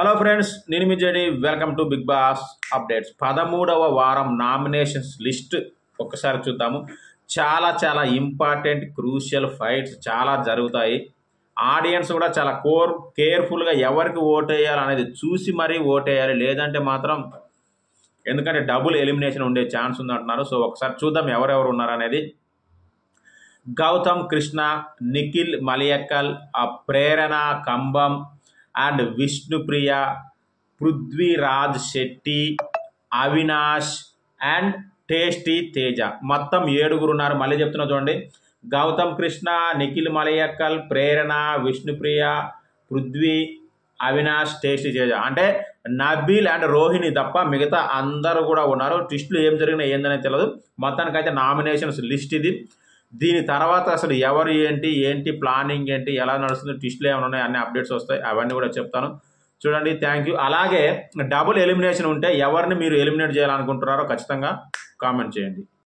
Hello friends, నేను మీ JD. Welcome to Bigg Boss updates. 13వ వారం నామినేషన్స్ లిస్ట్ ఒక్కసారి చూద్దాము. చాలా ఇంపార్టెంట్ క్రూషియల్ ఫైట్స్ చాలా జరుగుతాయి. ఆడియన్స్ కూడా చాలా కేర్ఫుల్గా ఎవరికి ఓటేయాలి అనేది చూసి మరీ ఓటేయాలి, లేదంటే మాత్రం ఎందుకంటే డబుల్ ఎలిమినేషన్ ఉండే ఛాన్స్ ఉందంటున్నారు. సో ఒకసారి చూద్దాం ఎవరెవరు ఉన్నారు అనేది. Gautam Krishna, Nikhil Maliakkal, Prerana Kambam and Vishnupriya, Prithviraj Shetty, Avinash and tasty Teja. మొత్తం 7 ఉన్నారు. మళ్ళీ చెప్తున్నా చూడండి. గౌతమ్ కృష్ణ, నిఖిల్ మలయక్కల్, ప్రేరణ, విష్ణుప్రియ, పృథ్వీ, అవినాష్, టేస్టీ తేజ. అంటే నబీల్ అండ్ రోహిణి తప్ప మిగతా అందరూ కూడా ఉన్నారు. ట్విస్టులు ఏం జరిగినా ఏందనేది తెలియదు. మొత్తానికైతే నామినేషన్స్ లిస్ట్ ఇది. దీని తర్వాత అసలు ఎవరు ఏంటి ప్లానింగ్ ఏంటి, ఎలా నడుస్తుంది, ట్విస్టులు ఏమైనా ఉన్నాయి, అన్ని అప్డేట్స్ వస్తాయి. అవన్నీ కూడా చెప్తాను. చూడండి, థ్యాంక్ యూ. అలాగే డబుల్ ఎలిమినేషన్ ఉంటే ఎవరిని మీరు ఎలిమినేట్ చేయాలనుకుంటున్నారో ఖచ్చితంగా కామెంట్ చేయండి.